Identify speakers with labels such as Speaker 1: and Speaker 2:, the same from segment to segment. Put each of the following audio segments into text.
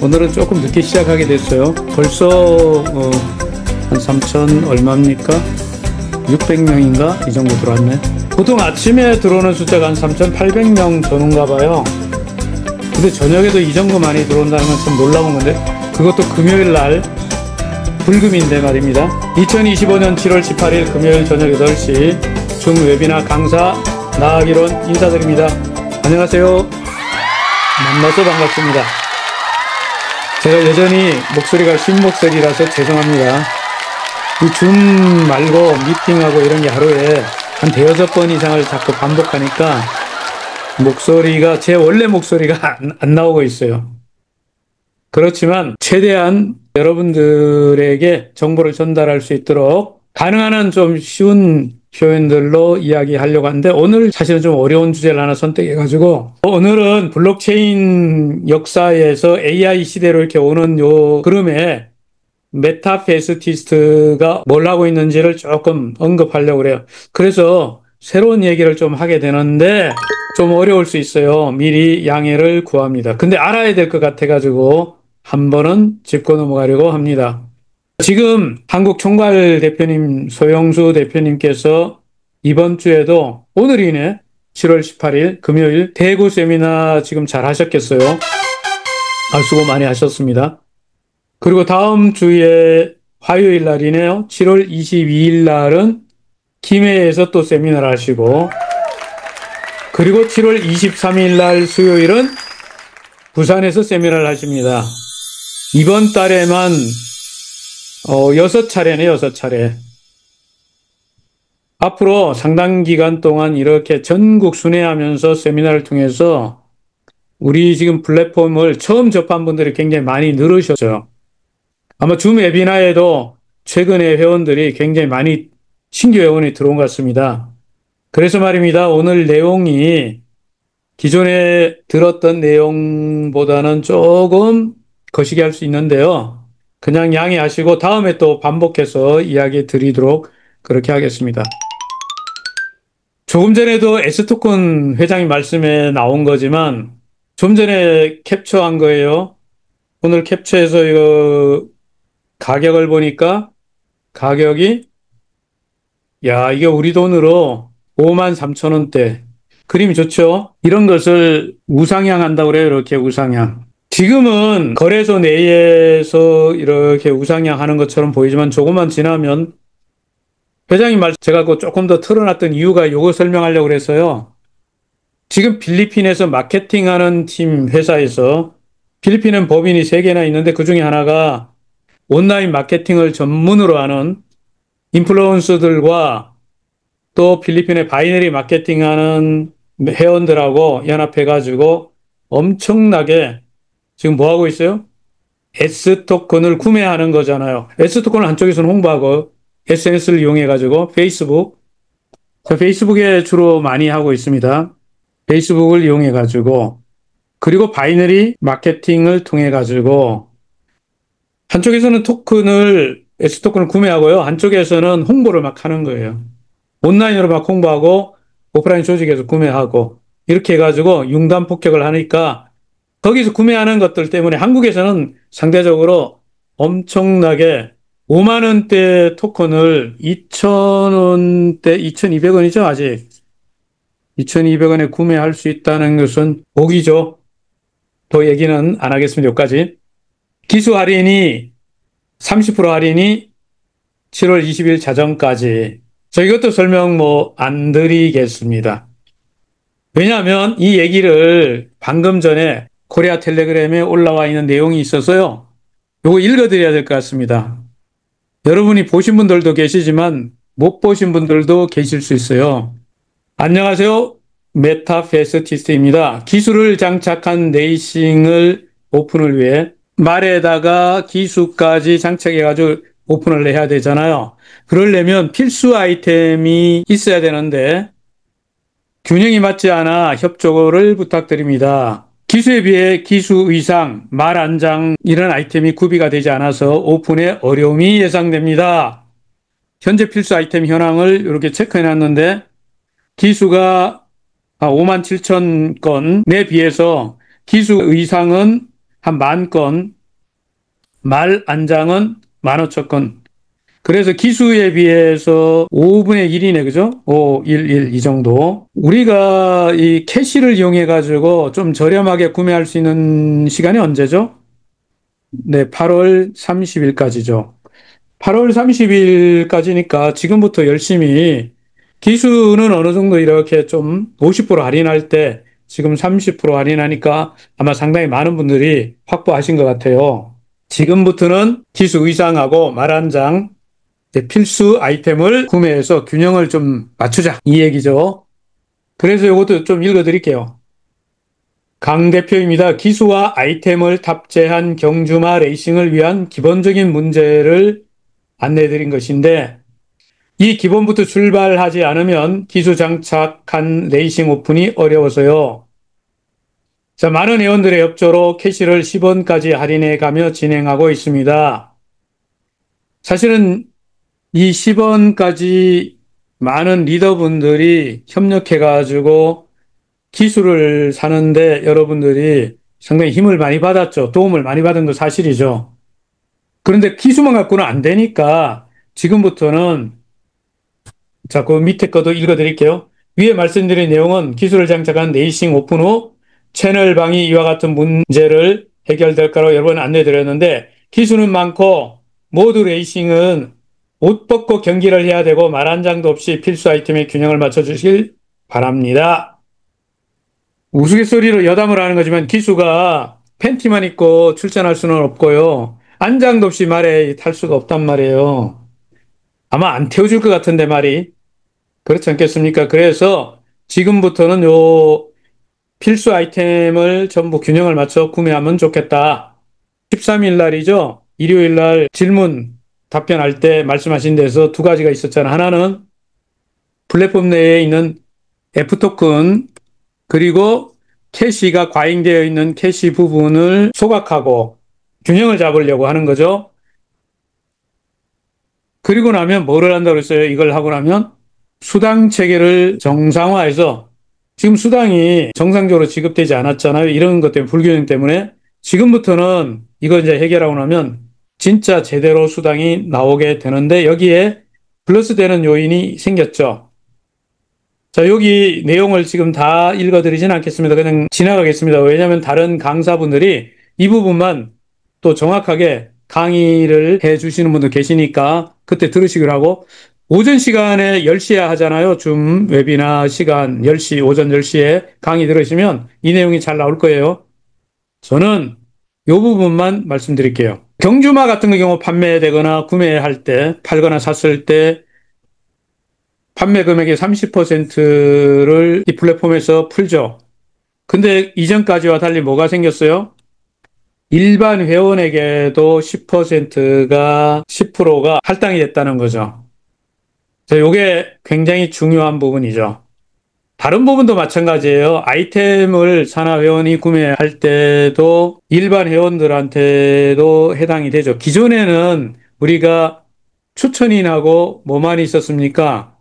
Speaker 1: 오늘은 조금 늦게 시작하게 됐어요. 벌써 한 3천 얼마입니까? 600명인가? 이 정도 들어왔네. 보통 아침에 들어오는 숫자가 한 3,800명 전후인가 봐요. 근데 저녁에도 이 정도 많이 들어온다는 건 참 놀라운 건데, 그것도 금요일 날 불금인데 말입니다. 2025년 7월 18일 금요일 저녁 8시 줌 웨비나 강사 나학이론 인사드립니다. 안녕하세요. 만나서 반갑습니다. 제가 여전히 목소리가 쉰 목소리라서 죄송합니다. 이 줌 말고 미팅하고 이런 게 하루에 한 대여섯 번 이상을 자꾸 반복하니까 목소리가 제 원래 목소리가 안 나오고 있어요. 그렇지만 최대한 여러분들에게 정보를 전달할 수 있도록 가능한 한 좀 쉬운 표현들로 이야기하려고 하는데, 오늘 사실은 좀 어려운 주제를 하나 선택해가지고, 오늘은 블록체인 역사에서 AI 시대로 이렇게 오는 요 흐름에 메타페스티스트가 뭘 하고 있는지를 조금 언급하려고 그래요. 그래서 새로운 얘기를 좀 하게 되는데 좀 어려울 수 있어요. 미리 양해를 구합니다. 근데 알아야 될 것 같아가지고 한 번은 짚고 넘어가려고 합니다. 지금 한국 총괄 대표님 소영수 대표님께서 이번 주에도 오늘이네 7월 18일 금요일 대구 세미나 지금 잘 하셨겠어요. 수고 많이 하셨습니다. 그리고 다음 주에 화요일 날이네요. 7월 22일 날은 김해에서 또 세미나를 하시고, 그리고 7월 23일 날 수요일은 부산에서 세미나를 하십니다. 이번 달에만 6차례네, 6차례. 앞으로 상당 기간 동안 이렇게 전국 순회하면서 세미나를 통해서 우리 지금 플랫폼을 처음 접한 분들이 굉장히 많이 늘으셨어요. 아마 줌 웨비나에도 최근에 회원들이 굉장히 많이 신규 회원이 들어온 것 같습니다. 그래서 말입니다. 오늘 내용이 기존에 들었던 내용보다는 조금 거시기 할 수 있는데요. 그냥 양해하시고 다음에 또 반복해서 이야기 드리도록 그렇게 하겠습니다. 조금 전에도 S토큰 회장님 말씀에 나온 거지만 좀 전에 캡처한 거예요. 오늘 캡처해서 이거 가격을 보니까 가격이 이게 우리 돈으로 53,000원대. 그림이 좋죠? 이런 것을 우상향 한다고 그래요. 이렇게 우상향. 지금은 거래소 내에서 이렇게 우상향 하는 것처럼 보이지만 조금만 지나면, 회장님 말 제가 조금 더 틀어놨던 이유가 이거 설명하려고 그래서요. 지금 필리핀에서 마케팅하는 팀 회사에서, 필리핀은 법인이 3개나 있는데 그 중에 하나가 온라인 마케팅을 전문으로 하는 인플루언서들과 또 필리핀의 바이너리 마케팅하는 회원들하고 연합해가지고 엄청나게 지금 뭐 하고 있어요? S토큰을 구매하는 거잖아요. S토큰을 한쪽에서는 홍보하고 SNS를 이용해가지고 페이스북에 주로 많이 하고 있습니다. 페이스북을 이용해가지고, 그리고 바이너리 마케팅을 통해가지고 한쪽에서는 S토큰을 구매하고요. 한쪽에서는 홍보를 막 하는 거예요. 온라인으로 막 홍보하고 오프라인 조직에서 구매하고 이렇게 해가지고 융단 폭격을 하니까 거기서 구매하는 것들 때문에 한국에서는 상대적으로 엄청나게 5만 원대 토큰을 2,000원대, 2,200원이죠, 아직. 2,200원에 구매할 수 있다는 것은 복이죠. 더 얘기는 안 하겠습니다. 여기까지. 기수 할인이 30% 할인이 7월 20일 자정까지. 저 이것도 설명 안 드리겠습니다. 왜냐하면 이 얘기를 방금 전에 코리아 텔레그램에 올라와 있는 내용이 있어서요. 요거 읽어드려야 될 것 같습니다. 여러분이 보신 분들도 계시지만 못 보신 분들도 계실 수 있어요. 안녕하세요. 메타페스티스트입니다. 기술을 장착한 레이싱을 오픈을 위해 말에다가 기수까지 장착해가지고 오픈을 해야 되잖아요. 그러려면 필수 아이템이 있어야 되는데 균형이 맞지 않아 협조를 부탁드립니다. 기수에 비해 기수 의상, 말 안장 이런 아이템이 구비가 되지 않아서 오픈에 어려움이 예상됩니다. 현재 필수 아이템 현황을 이렇게 체크해놨는데 기수가 57,000건에 비해서 기수 의상은 한 10,000건, 말 안장은 15,000건. 그래서 기수에 비해서 5분의 1이네, 그죠? 5, 1, 1, 이 정도. 우리가 이 캐시를 이용해 가지고 좀 저렴하게 구매할 수 있는 시간이 언제죠? 네, 8월 30일까지죠. 8월 30일까지니까 지금부터 열심히 기수는 어느 정도 이렇게 좀 50% 할인할 때 지금 30% 할인하니까 아마 상당히 많은 분들이 확보하신 것 같아요. 지금부터는 기수 의상하고 말 한 장, 필수 아이템을 구매해서 균형을 좀 맞추자. 이 얘기죠. 그래서 이것도 좀 읽어드릴게요. 강 대표입니다. 기수와 아이템을 탑재한 경주마 레이싱을 위한 기본적인 문제를 안내해드린 것인데, 이 기본부터 출발하지 않으면 기수 장착한 레이싱 오픈이 어려워서요. 자, 많은 회원들의 협조로 캐시를 10원까지 할인해 가며 진행하고 있습니다. 사실은 이 10원까지 많은 리더분들이 협력해가지고 기술을 사는데 여러분들이 상당히 힘을 많이 받았죠. 도움을 많이 받은 거 사실이죠. 그런데 기수만 갖고는 안 되니까 지금부터는 자, 그 밑에 거도 읽어드릴게요. 위에 말씀드린 내용은 기술을 장착한 레이싱 오픈 후 채널 방이 이와 같은 문제를 해결될까로 여러 번 안내드렸는데 기수는 많고 모두 레이싱은 옷 벗고 경기를 해야 되고 말 한 장도 없이 필수 아이템의 균형을 맞춰주실 바랍니다. 우스갯소리로 여담을 하는 거지만 기수가 팬티만 입고 출전할 수는 없고요. 안장도 없이 말에 탈 수가 없단 말이에요. 아마 안 태워줄 것 같은데 말이. 그렇지 않겠습니까? 그래서 지금부터는 요 필수 아이템을 전부 균형을 맞춰 구매하면 좋겠다. 13일 날이죠. 일요일 날 질문 답변할 때 말씀하신 데서 두 가지가 있었잖아. 하나는 플랫폼 내에 있는 F토큰 그리고 캐시가 과잉되어 있는 캐시 부분을 소각하고 균형을 잡으려고 하는 거죠. 그리고 나면 뭐를 한다고 그랬어요? 이걸 하고 나면 수당 체계를 정상화해서 지금 수당이 정상적으로 지급되지 않았잖아요. 이런 것 때문에 불균형 때문에 지금부터는 이걸 이제 해결하고 나면 진짜 제대로 수당이 나오게 되는데 여기에 플러스 되는 요인이 생겼죠. 자, 여기 내용을 지금 다 읽어드리진 않겠습니다. 그냥 지나가겠습니다. 왜냐하면 다른 강사분들이 이 부분만 또 정확하게 강의를 해 주시는 분들 계시니까 그때 들으시기로 하고 오전 시간에 10시에 하잖아요. 줌 웨비나 시간 10시, 오전 10시에 강의 들으시면 이 내용이 잘 나올 거예요. 저는 이 부분만 말씀드릴게요. 경주마 같은 경우 판매되거나 구매할 때, 팔거나 샀을 때 판매 금액의 30%를 이 플랫폼에서 풀죠. 근데 이전까지와 달리 뭐가 생겼어요? 일반 회원에게도 10%가 10%가 할당이 됐다는 거죠. 자, 요게 굉장히 중요한 부분이죠. 다른 부분도 마찬가지예요. 아이템을 산하 회원이 구매할 때도 일반 회원들한테도 해당이 되죠. 기존에는 우리가 추천인하고 뭐만 있었습니까?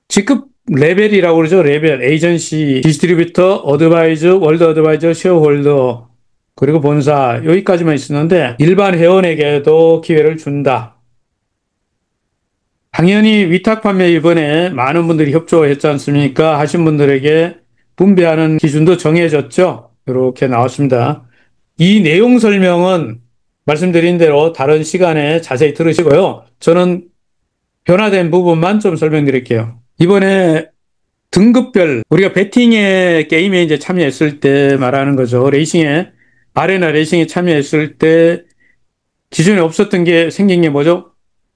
Speaker 1: 직급 레벨이라고 그러죠. 레벨, 에이전시, 디스트리뷰터, 어드바이저, 월드 어드바이저, 쉐어홀더, 그리고 본사, 여기까지만 있었는데 일반 회원에게도 기회를 준다. 당연히 위탁 판매 이번에 많은 분들이 협조했지 않습니까? 하신 분들에게 분배하는 기준도 정해졌죠. 이렇게 나왔습니다. 이 내용 설명은 말씀드린 대로 다른 시간에 자세히 들으시고요. 저는 변화된 부분만 좀 설명드릴게요. 이번에 등급별 우리가 배팅의 게임에 이제 참여했을 때 말하는 거죠. 레이싱에 아레나 레이싱에 참여했을 때 기존에 없었던 게 생긴 게 뭐죠?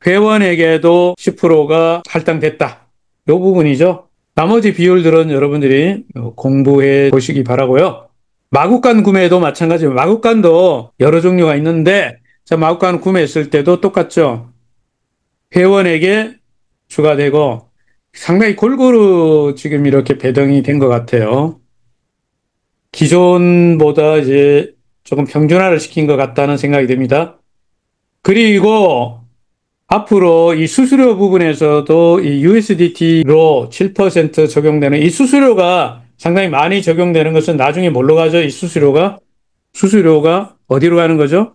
Speaker 1: 회원에게도 10%가 할당됐다. 이 부분이죠. 나머지 비율들은 여러분들이 공부해 보시기 바라고요. 마구간 구매도 마찬가지예요. 마구간도 여러 종류가 있는데 자, 마구간 구매했을 때도 똑같죠. 회원에게 추가되고 상당히 골고루 지금 이렇게 배정이 된 것 같아요. 기존보다 이제 조금 평준화를 시킨 것 같다는 생각이 듭니다. 그리고 앞으로 이 수수료 부분에서도 이 USDT로 7% 적용되는 이 수수료가 상당히 많이 적용되는 것은 나중에 뭘로 가죠? 이 수수료가? 수수료가 어디로 가는 거죠?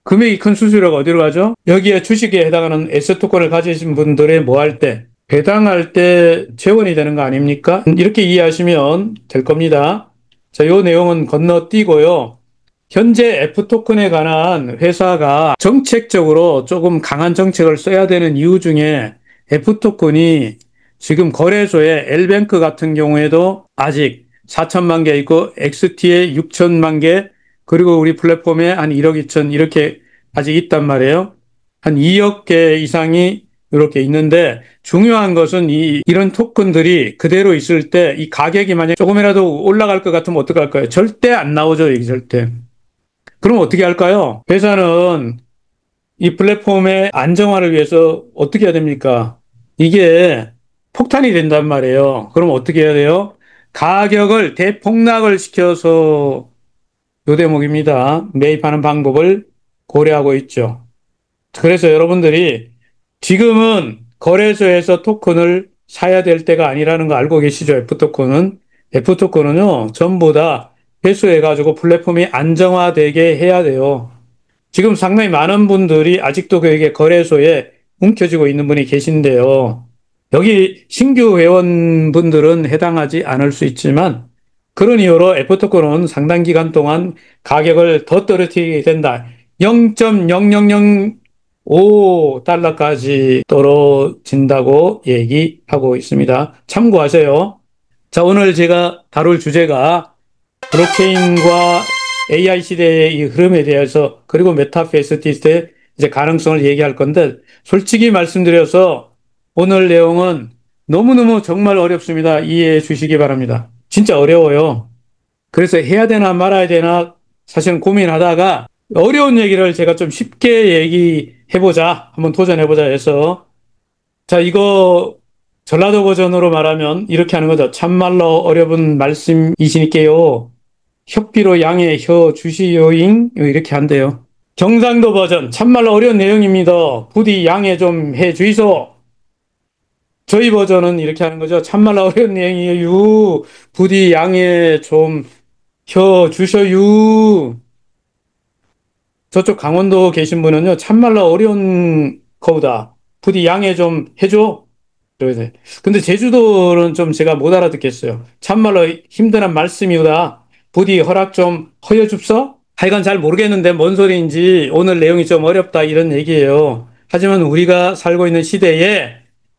Speaker 1: 금액이 큰 수수료가 어디로 가죠? 여기에 주식에 해당하는 에세토권을 가지신 분들의 뭐 할 때, 배당할 때 재원이 되는 거 아닙니까? 이렇게 이해하시면 될 겁니다. 자, 요 내용은 건너뛰고요. 현재 F토큰에 관한 회사가 정책적으로 조금 강한 정책을 써야 되는 이유 중에 F토큰이 지금 거래소에 L뱅크 같은 경우에도 아직 4천만 개 있고 XT에 6천만 개, 그리고 우리 플랫폼에 한 1억 2천 이렇게 아직 있단 말이에요. 한 2억 개 이상이 이렇게 있는데, 중요한 것은 이런 토큰들이 그대로 있을 때 이 가격이 만약 조금이라도 올라갈 것 같으면 어떡할까요? 절대 안 나오죠, 이게 절대. 그럼 어떻게 할까요? 회사는 이 플랫폼의 안정화를 위해서 어떻게 해야 됩니까? 이게 폭탄이 된단 말이에요. 그럼 어떻게 해야 돼요? 가격을 대폭락을 시켜서, 요 대목입니다. 매입하는 방법을 고려하고 있죠. 그래서 여러분들이 지금은 거래소에서 토큰을 사야 될 때가 아니라는 거 알고 계시죠? F토큰은. F토큰은요, 전부 다 회수해가지고 플랫폼이 안정화되게 해야 돼요. 지금 상당히 많은 분들이 아직도 그에게 거래소에 움켜쥐고 있는 분이 계신데요. 여기 신규 회원분들은 해당하지 않을 수 있지만, 그런 이유로 F토큰은 상당 기간 동안 가격을 더 떨어뜨리게 된다. 0.0005달러까지 떨어진다고 얘기하고 있습니다. 참고하세요. 자, 오늘 제가 다룰 주제가 블록체인과 AI 시대의 이 흐름에 대해서, 그리고 메타페이스티스트의 이제 가능성을 얘기할 건데, 솔직히 말씀드려서 오늘 내용은 너무너무 정말 어렵습니다. 이해해 주시기 바랍니다. 진짜 어려워요. 그래서 해야 되나 말아야 되나 사실은 고민하다가 어려운 얘기를 제가 좀 쉽게 얘기해보자, 한번 도전해보자 해서, 자, 이거 전라도 버전으로 말하면 이렇게 하는 거죠. 참말로 어려운 말씀이시니까요. 협비로 양해 혀 주시오잉 이렇게 한대요. 경상도 버전 참말로 어려운 내용입니다. 부디 양해 좀 해 주이소. 저희 버전은 이렇게 하는 거죠. 참말로 어려운 내용이에요. 부디 양해 좀 혀 주셔요. 저쪽 강원도 계신 분은요. 참말로 어려운 거우다. 부디 양해 좀 해줘. 그러세요. 근데 제주도는 좀 제가 못 알아듣겠어요. 참말로 힘든 말씀이다. 부디 허락 좀 허여 줍소? 하여간 잘 모르겠는데 뭔 소리인지 오늘 내용이 좀 어렵다 이런 얘기예요. 하지만 우리가 살고 있는 시대에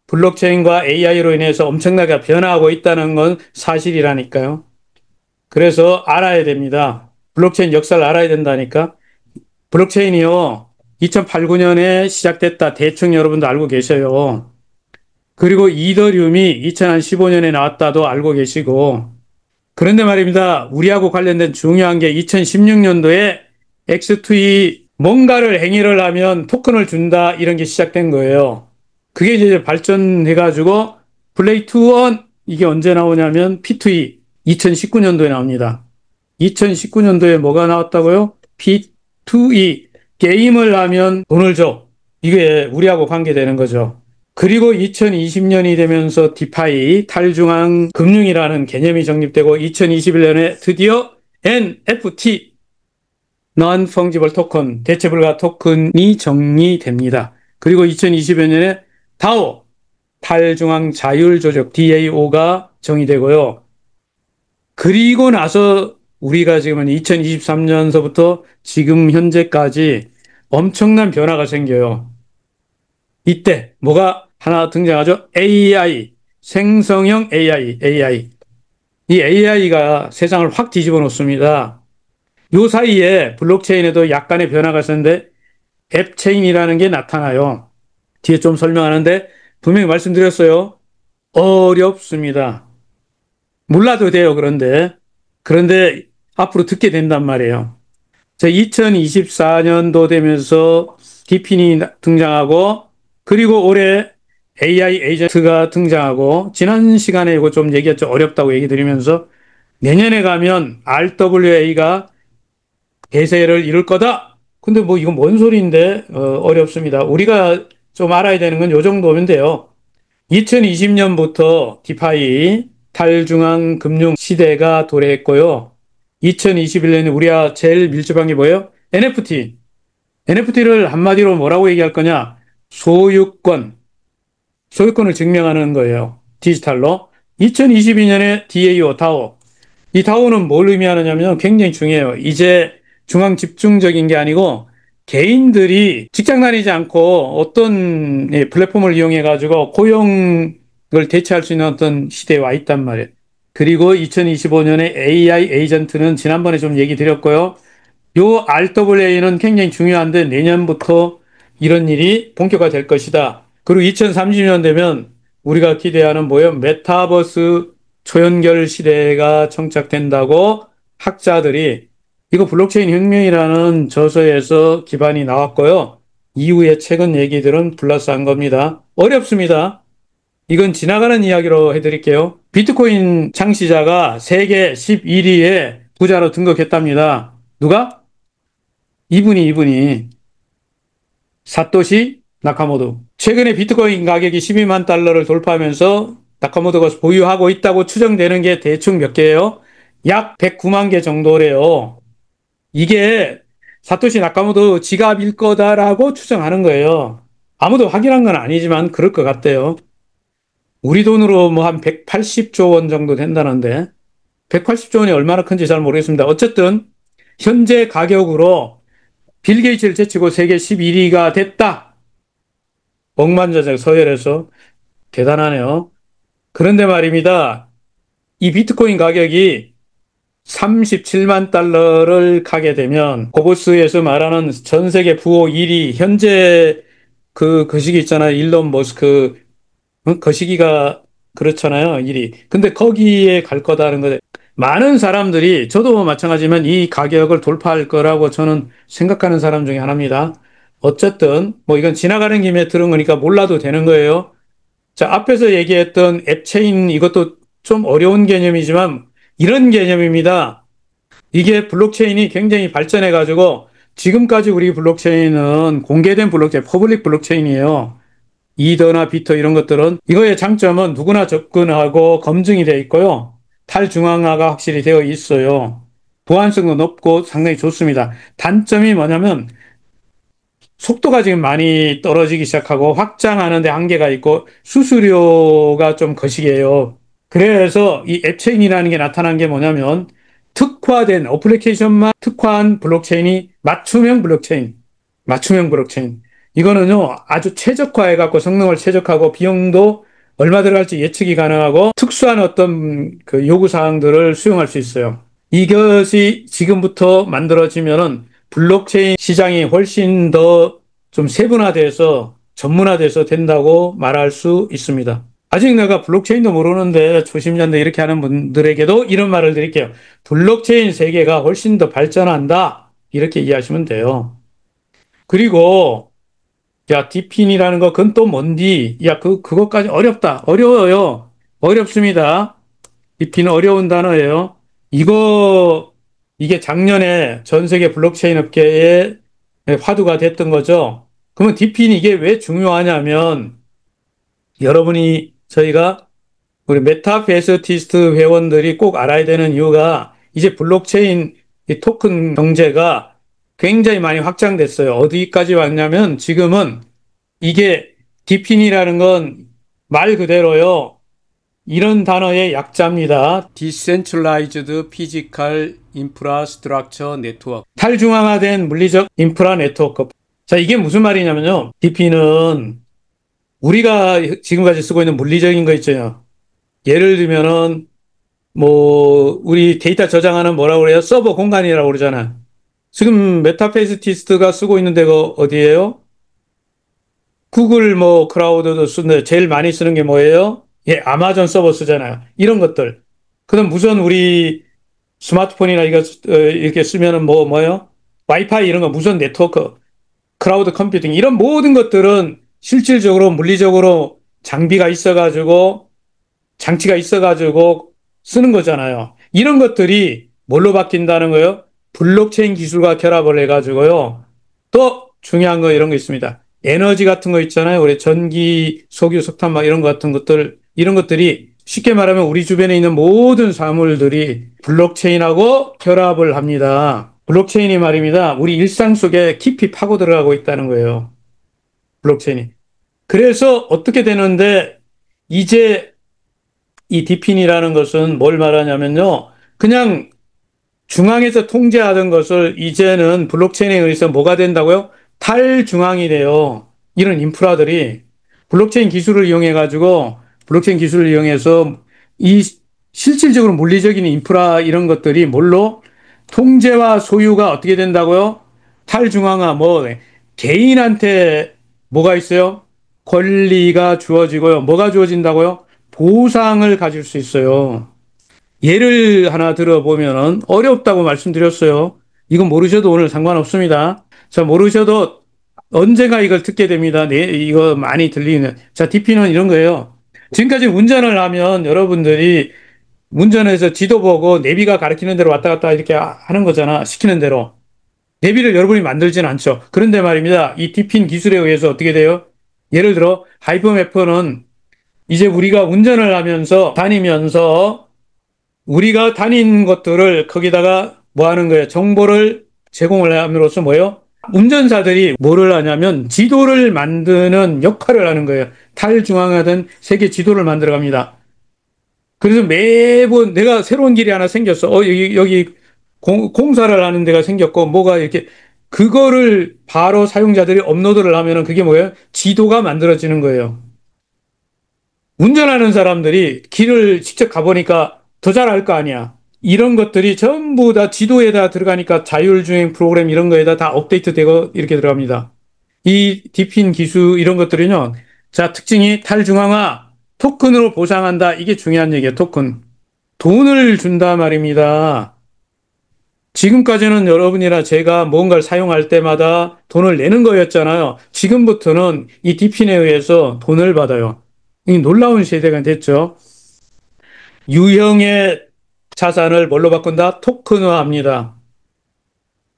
Speaker 1: 블록체인과 AI로 인해서 엄청나게 변화하고 있다는 건 사실이라니까요. 그래서 알아야 됩니다. 블록체인 역사를 알아야 된다니까. 블록체인이요. 2008, 9년에 시작됐다. 대충 여러분도 알고 계셔요. 그리고 이더리움이 2015년에 나왔다도 알고 계시고, 그런데 말입니다. 우리하고 관련된 중요한 게 2016년도에 X2E 뭔가를 행위를 하면 토큰을 준다 이런 게 시작된 거예요. 그게 이제 발전해가지고 플레이 투 원 이게 언제 나오냐면 P2E 2019년도에 나옵니다. 2019년도에 뭐가 나왔다고요? P2E 게임을 하면 돈을 줘. 이게 우리하고 관계되는 거죠. 그리고 2020년이 되면서 디파이 탈중앙 금융이라는 개념이 정립되고 2021년에 드디어 NFT Non-Fungible Token 대체불가 토큰이 정리됩니다. 그리고 2020년에 DAO 탈중앙 자율조적 DAO가 정의되고요. 그리고 나서 우리가 지금은 2023년서부터 지금 현재까지 엄청난 변화가 생겨요. 이때 뭐가 하나 등장하죠? AI, 생성형 AI. 이 AI가 세상을 확 뒤집어 놓습니다. 요 사이에 블록체인에도 약간의 변화가 있었는데 앱체인이라는 게 나타나요. 뒤에 좀 설명하는데 분명히 말씀드렸어요. 어렵습니다. 몰라도 돼요, 그런데 앞으로 듣게 된단 말이에요. 2024년도 되면서 디핀이 등장하고, 그리고 올해 AI 에이전트가 등장하고, 지난 시간에 이거 좀 얘기했죠. 어렵다고 얘기 드리면서 내년에 가면 RWA가 대세를 이룰 거다. 근데 뭐 이건 뭔 소리인데 어렵습니다. 우리가 좀 알아야 되는 건 요 정도면 돼요. 2020년부터 디파이 탈중앙 금융 시대가 도래했고요. 2021년에 우리가 제일 밀접한 게 뭐예요? NFT. NFT를 한마디로 뭐라고 얘기할 거냐? 소유권, 소유권을 증명하는 거예요. 디지털로. 2022년에 DAO, 다오. 이 다오는 뭘 의미하느냐면 굉장히 중요해요. 이제 중앙 집중적인 게 아니고 개인들이 직장 다니지 않고 어떤 플랫폼을 이용해 가지고 고용을 대체할 수 있는 어떤 시대에 와 있단 말이에요. 그리고 2025년에 AI 에이전트는 지난번에 좀 얘기 드렸고요. 요 RWA는 굉장히 중요한데 내년부터 이런 일이 본격화될 것이다. 그리고 2030년 되면 우리가 기대하는 뭐예요? 메타버스 초연결 시대가 정착된다고 학자들이 이거 블록체인 혁명이라는 저서에서 기반이 나왔고요. 이후에 최근 얘기들은 플러스한 겁니다. 어렵습니다. 이건 지나가는 이야기로 해드릴게요. 비트코인 창시자가 세계 11위에 부자로 등극했답니다. 누가? 이분이 사토시 나카모토. 최근에 비트코인 가격이 12만 달러를 돌파하면서 나카모토가 보유하고 있다고 추정되는 게 대충 몇 개예요? 약 109만 개 정도래요. 이게 사토시 나카모토 지갑일 거다라고 추정하는 거예요. 아무도 확인한 건 아니지만 그럴 것 같대요. 우리 돈으로 뭐 한 180조 원 정도 된다는데 180조 원이 얼마나 큰지 잘 모르겠습니다. 어쨌든 현재 가격으로 빌 게이츠를 제치고 세계 11위가 됐다. 억만장자 서열에서 대단하네요. 그런데 말입니다. 이 비트코인 가격이 37만 달러를 가게 되면 고보스에서 말하는 전 세계 부호 1위 현재 그 시기 있잖아요. 일론 머스크 거시기가 그렇잖아요. 일이. 근데 거기에 갈 거다는 거죠. 많은 사람들이 저도 마찬가지지만 이 가격을 돌파할 거라고 저는 생각하는 사람 중에 하나입니다. 어쨌든 뭐 이건 지나가는 김에 들은 거니까 몰라도 되는 거예요. 자, 앞에서 얘기했던 앱체인 이것도 좀 어려운 개념이지만 이런 개념입니다. 이게 블록체인이 굉장히 발전해 가지고 지금까지 우리 블록체인은 공개된 블록체인, 퍼블릭 블록체인이에요. 이더나 비터 이런 것들은 이거의 장점은 누구나 접근하고 검증이 되어 있고요. 탈중앙화가 확실히 되어 있어요. 보안성도 높고 상당히 좋습니다. 단점이 뭐냐면 속도가 지금 많이 떨어지기 시작하고 확장하는 데 한계가 있고 수수료가 좀 거시기해요. 그래서 이 앱체인이라는 게 나타난 게 뭐냐면 특화된 어플리케이션만 특화한 블록체인이 맞춤형 블록체인. 이거는요, 아주 최적화해갖고 성능을 최적화하고 비용도 얼마 들어갈지 예측이 가능하고 특수한 어떤 그 요구사항들을 수용할 수 있어요. 이것이 지금부터 만들어지면은 블록체인 시장이 훨씬 더 좀 세분화돼서 전문화돼서 된다고 말할 수 있습니다. 아직 내가 블록체인도 모르는데 초심자인데 이렇게 하는 분들에게도 이런 말을 드릴게요. 블록체인 세계가 훨씬 더 발전한다. 이렇게 이해하시면 돼요. 그리고 야, 디핀이라는 거 그건 또 뭔디? 야, 그것까지 어렵다. 어려워요. 어렵습니다. 디핀은 어려운 단어예요. 이게 작년에 전 세계 블록체인 업계에 화두가 됐던 거죠. 그러면 디핀이 이게 왜 중요하냐면 저희가 우리 메타베스티스트 회원들이 꼭 알아야 되는 이유가 이제 블록체인 이 토큰 경제가 굉장히 많이 확장됐어요. 어디까지 왔냐면 지금은 이게 디핀이라는 건 말 그대로요. 이런 단어의 약자입니다. Decentralized Physical Infrastructure Network. 탈중앙화된 물리적 인프라 네트워크. 자, 이게 무슨 말이냐면요. DP는 우리가 지금까지 쓰고 있는 물리적인 거 있잖아요. 예를 들면은 우리 데이터 저장하는 뭐라고 그래요? 서버 공간이라고 그러잖아. 지금 메타페이스티스트가 쓰고 있는 데가 어디예요? 구글 클라우드도 쓰는데 제일 많이 쓰는 게 뭐예요? 예, 아마존 서버 쓰잖아요. 이런 것들. 그럼 무슨 우리 스마트폰이나 이렇게 쓰면은 뭐요? 와이파이 이런 거 무선 네트워크, 클라우드 컴퓨팅 이런 모든 것들은 실질적으로 물리적으로 장치가 있어가지고 쓰는 거잖아요. 이런 것들이 뭘로 바뀐다는 거예요? 블록체인 기술과 결합을 해가지고요. 또 중요한 거 이런 거 있습니다. 에너지 같은 거 있잖아요. 우리 전기, 석유, 석탄 막 이런 이런 것들이 쉽게 말하면 우리 주변에 있는 모든 사물들이 블록체인하고 결합을 합니다. 블록체인이 말입니다. 우리 일상 속에 깊이 파고 들어가고 있다는 거예요. 블록체인이. 그래서 어떻게 되는데 이제 이 디핀이라는 것은 뭘 말하냐면요. 그냥 중앙에서 통제하던 것을 이제는 블록체인에 의해서 뭐가 된다고요? 탈중앙이 돼요. 이런 인프라들이 블록체인 기술을 이용해 가지고 블록체인 기술을 이용해서 이 실질적으로 물리적인 인프라 이런 것들이 뭘로 통제와 소유가 어떻게 된다고요? 탈중앙화 뭐 개인한테 뭐가 있어요? 권리가 주어지고요. 뭐가 주어진다고요? 보상을 가질 수 있어요. 예를 하나 들어보면은 어렵다고 말씀드렸어요. 이건 모르셔도 오늘 상관없습니다. 자, 모르셔도 언젠가 이걸 듣게 됩니다. 네, 이거 많이 들리는. 자, DP는 이런 거예요. 지금까지 운전을 하면 여러분들이 운전해서 지도 보고 내비가 가리키는 대로 왔다 갔다 이렇게 하는 거잖아. 시키는 대로. 내비를 여러분이 만들진 않죠. 그런데 말입니다. 이 디핀 기술에 의해서 어떻게 돼요? 예를 들어 하이퍼매퍼는 이제 우리가 운전을 하면서 다니면서 우리가 다닌 것들을 거기다가 뭐 하는 거예요? 정보를 제공을 함으로써 뭐예요? 운전사들이 뭐를 하냐면 지도를 만드는 역할을 하는 거예요. 탈중앙화된 세계 지도를 만들어 갑니다. 그래서 매번 내가 새로운 길이 하나 생겼어. 여기 공사를 하는 데가 생겼고 뭐가 이렇게 그거를 바로 사용자들이 업로드를 하면은 그게 뭐예요? 지도가 만들어지는 거예요. 운전하는 사람들이 길을 직접 가보니까 더 잘할 거 아니야. 이런 것들이 전부 다 지도에다 들어가니까 자율주행 프로그램 이런 거에다 다 업데이트 되고 이렇게 들어갑니다. 이 디핀 기술 이런 것들은요. 자, 특징이 탈중앙화, 토큰으로 보상한다. 이게 중요한 얘기예요. 토큰. 돈을 준다 말입니다. 지금까지는 여러분이나 제가 뭔가를 사용할 때마다 돈을 내는 거였잖아요. 지금부터는 이 디핀에 의해서 돈을 받아요. 이 놀라운 시대가 됐죠. 유형의 자산을 뭘로 바꾼다? 토큰화합니다.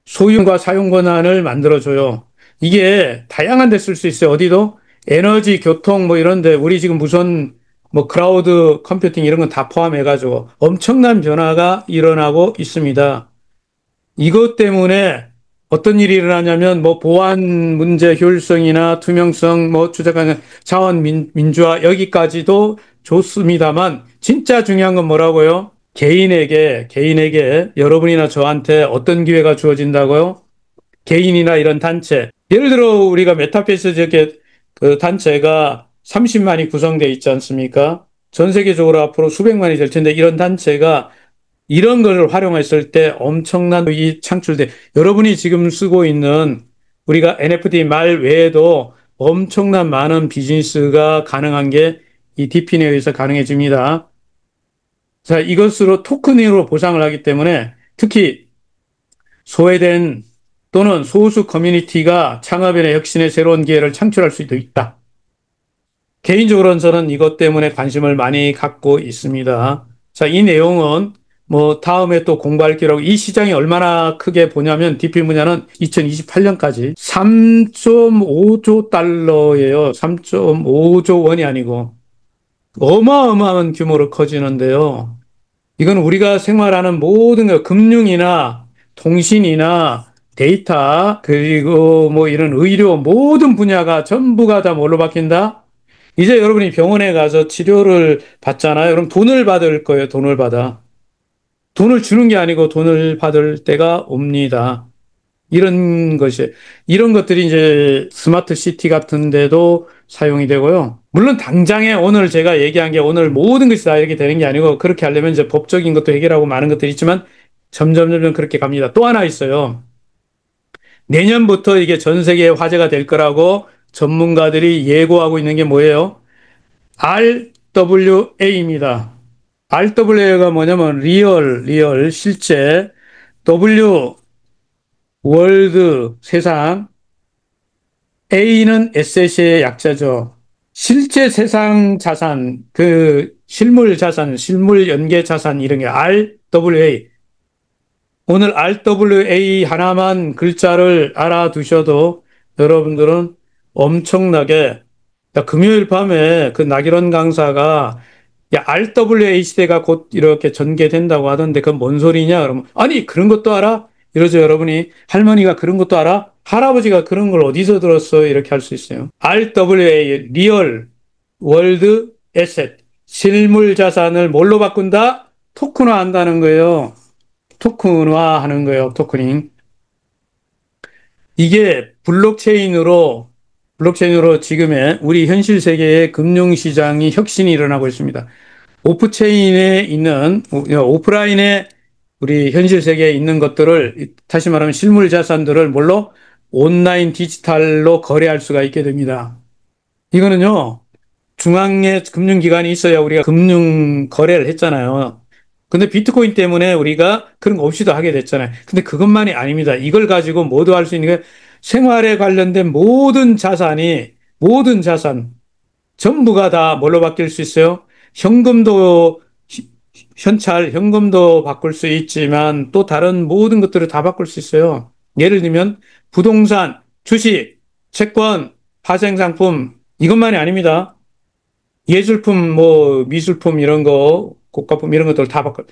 Speaker 1: 소유과 사용 권한을 만들어줘요. 이게 다양한 데 쓸 수 있어요. 어디도? 에너지, 교통 뭐 이런데 우리 지금 무슨 뭐 크라우드 컴퓨팅 이런 건 다 포함해가지고 엄청난 변화가 일어나고 있습니다. 이것 때문에 어떤 일이 일어나냐면 뭐 보안 문제 효율성이나 투명성 뭐 주택가는 자원 민주화 여기까지도 좋습니다만 진짜 중요한 건 뭐라고요? 개인에게 여러분이나 저한테 어떤 기회가 주어진다고요? 개인이나 이런 단체. 예를 들어 우리가 메타버스 저게 그 단체가 30만이 구성되어 있지 않습니까? 전 세계적으로 앞으로 수백만이 될 텐데 이런 단체가 이런 걸 활용했을 때 엄청난 이 창출돼. 여러분이 지금 쓰고 있는 우리가 NFT 말 외에도 엄청난 많은 비즈니스가 가능한 게 이 디핀에 의해서 가능해집니다. 자, 이것으로 토큰으로 보상을 하기 때문에 특히 소외된 또는 소수 커뮤니티가 창업이나 혁신의 새로운 기회를 창출할 수도 있다. 개인적으로는 저는 이것 때문에 관심을 많이 갖고 있습니다. 자, 이 내용은 뭐 다음에 또 공부할 기록 이 시장이 얼마나 크게 보냐면 디피 분야는 2028년까지 3.5조 달러예요. 3.5조 원이 아니고 어마어마한 규모로 커지는데요. 이건 우리가 생활하는 모든 것, 금융이나 통신이나 데이터 그리고 뭐 이런 의료 모든 분야가 전부가 다 뭘로 바뀐다? 이제 여러분이 병원에 가서 치료를 받잖아요. 그럼 돈을 받을 거예요. 돈을 받아. 돈을 주는 게 아니고 돈을 받을 때가 옵니다. 이런 것들이 이제 스마트 시티 같은 데도 사용이 되고요. 물론 당장에 오늘 제가 얘기한 게 오늘 모든 것이 다 이렇게 되는 게 아니고 그렇게 하려면 이제 법적인 것도 해결하고 많은 것들이 있지만 점점 그렇게 갑니다. 또 하나 있어요. 내년부터 이게 전 세계에 화제가 될 거라고 전문가들이 예고하고 있는 게 뭐예요? RWA입니다. RWA가 뭐냐면 실제, W, 월드, 세상, A는 에셋의 약자죠. 실제 세상 자산, 그 실물 자산, 실물 연계 자산 이런 게 RWA. 오늘 RWA 하나만 글자를 알아두셔도 여러분들은 엄청나게 금요일 밤에 그 나기론 강사가 야, RWA 시대가 곧 이렇게 전개된다고 하던데 그건 뭔 소리냐? 그러면 아니 그런 것도 알아? 이러죠, 여러분이. 할머니가 그런 것도 알아? 할아버지가 그런 걸 어디서 들었어? 이렇게 할 수 있어요. RWA, 리얼 월드 에셋. 실물 자산을 뭘로 바꾼다? 토큰화 한다는 거예요. 토큰화 하는 거예요, 토크닝. 이게 블록체인으로 지금의 우리 현실 세계의 금융시장이 혁신이 일어나고 있습니다. 오프체인에 있는, 오프라인에 우리 현실 세계에 있는 것들을, 다시 말하면 실물 자산들을 뭘로? 온라인 디지털로 거래할 수가 있게 됩니다. 이거는요, 중앙에 금융기관이 있어야 우리가 금융 거래를 했잖아요. 근데 비트코인 때문에 우리가 그런 거 없이도 하게 됐잖아요. 근데 그것만이 아닙니다. 이걸 가지고 모두 할 수 있는 게 생활에 관련된 모든 자산, 전부가 다 뭘로 바뀔 수 있어요? 현금도, 현금도 바꿀 수 있지만 또 다른 모든 것들을 다 바꿀 수 있어요. 예를 들면 부동산, 주식, 채권, 파생상품, 이것만이 아닙니다. 예술품, 뭐, 미술품 이런 거, 고가품 이런 것들 다 바꿔.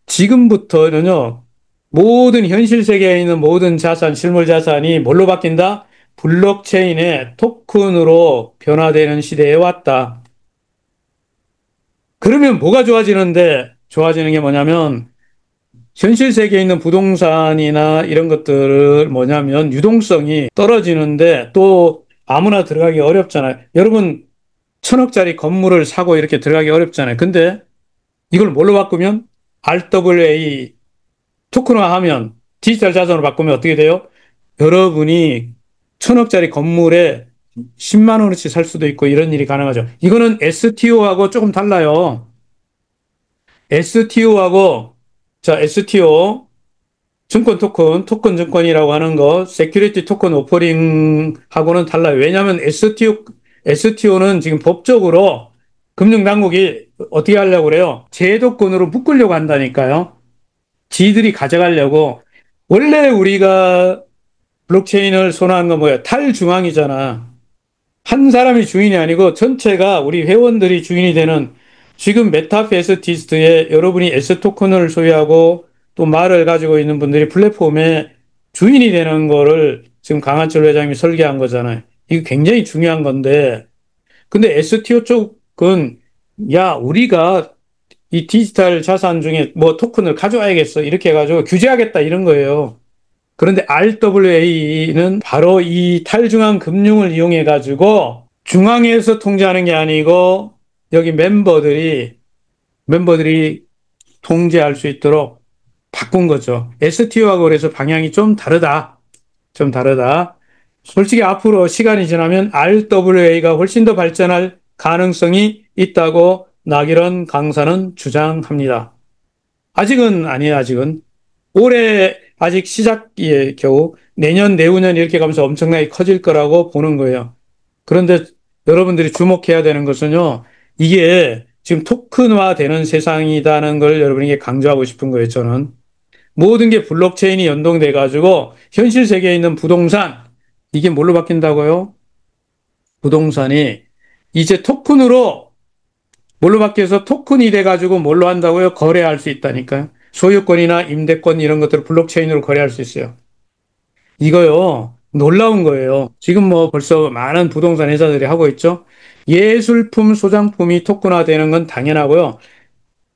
Speaker 1: 지금부터는요, 모든 현실 세계에 있는 모든 자산, 실물 자산이 뭘로 바뀐다? 블록체인의 토큰으로 변화되는 시대에 왔다. 그러면 뭐가 좋아지는 게 뭐냐면, 현실 세계에 있는 부동산이나 이런 것들을 뭐냐면, 유동성이 떨어지는데 또 아무나 들어가기 어렵잖아요. 여러분, 1,000억짜리 건물을 사고 이렇게 들어가기 어렵잖아요. 근데 이걸 뭘로 바꾸면 RWA 토큰화하면 디지털 자산으로 바꾸면 어떻게 돼요? 여러분이 1,000억짜리 건물에 10만 원어치 살 수도 있고 이런 일이 가능하죠. 이거는 STO하고 조금 달라요. STO하고 자, STO 토큰 증권이라고 하는 거, 세큐리티 토큰 오퍼링하고는 달라요. 왜냐하면 STO는 지금 법적으로 금융당국이 어떻게 하려고 그래요? 제도권으로 묶으려고 한다니까요. 지들이 가져가려고. 원래 우리가 블록체인을 선호한 건 뭐야? 탈중앙이잖아. 한 사람이 주인이 아니고 전체가 우리 회원들이 주인이 되는 지금 메타페스티스트에 여러분이 S 토큰을 소유하고 또 말을 가지고 있는 분들이 플랫폼에 주인이 되는 거를 지금 강한철 회장님이 설계한 거잖아요. 이거 굉장히 중요한 건데 근데 STO 쪽은 야, 우리가 이 디지털 자산 중에 뭐 토큰을 가져와야겠어. 이렇게 해가지고 규제하겠다 이런 거예요. 그런데 RWA는 바로 이 탈중앙 금융을 이용해가지고 중앙에서 통제하는 게 아니고 여기 멤버들이 통제할 수 있도록 바꾼 거죠. STO하고 그래서 방향이 좀 다르다. 좀 다르다. 솔직히 앞으로 시간이 지나면 RWA가 훨씬 더 발전할 가능성이 있다고 나기런 강사는 주장합니다. 아직은 아니에요, 아직은. 올해 아직 시작이에요, 겨우. 내년, 내후년 이렇게 가면서 엄청나게 커질 거라고 보는 거예요. 그런데 여러분들이 주목해야 되는 것은요, 이게 지금 토큰화 되는 세상이라는 걸 여러분에게 강조하고 싶은 거예요, 저는. 모든 게 블록체인이 연동돼 가지고 현실 세계에 있는 부동산 이게 뭘로 바뀐다고요? 부동산이 이제 토큰으로 뭘로 바뀌어서 토큰이 돼 가지고 뭘로 한다고요? 거래할 수 있다니까요. 소유권이나 임대권 이런 것들을 블록체인으로 거래할 수 있어요. 이거요. 놀라운 거예요. 지금 뭐 벌써 많은 부동산 회사들이 하고 있죠. 예술품, 소장품이 토큰화 되는 건 당연하고요.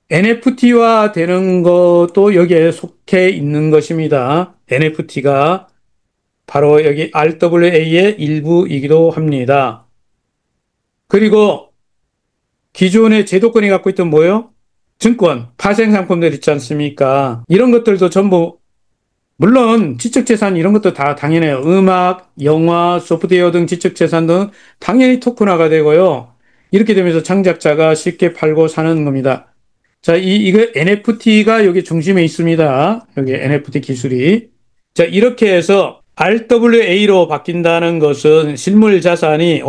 Speaker 1: NFT화 되는 것도 여기에 속해 있는 것입니다. NFT가 바로 여기 RWA의 일부이기도 합니다. 그리고 기존의 제도권이 갖고 있던 뭐예요? 증권, 파생상품들 있지 않습니까? 이런 것들도 전부 물론 지적재산 이런 것도 다 당연해요. 음악, 영화, 소프트웨어 등 지적재산도 당연히 토큰화가 되고요. 이렇게 되면서 창작자가 쉽게 팔고 사는 겁니다. 자, 이거 NFT가 여기 중심에 있습니다. 여기 NFT 기술이. 자, 이렇게 해서 RWA로 바뀐다는 것은 실물 자산이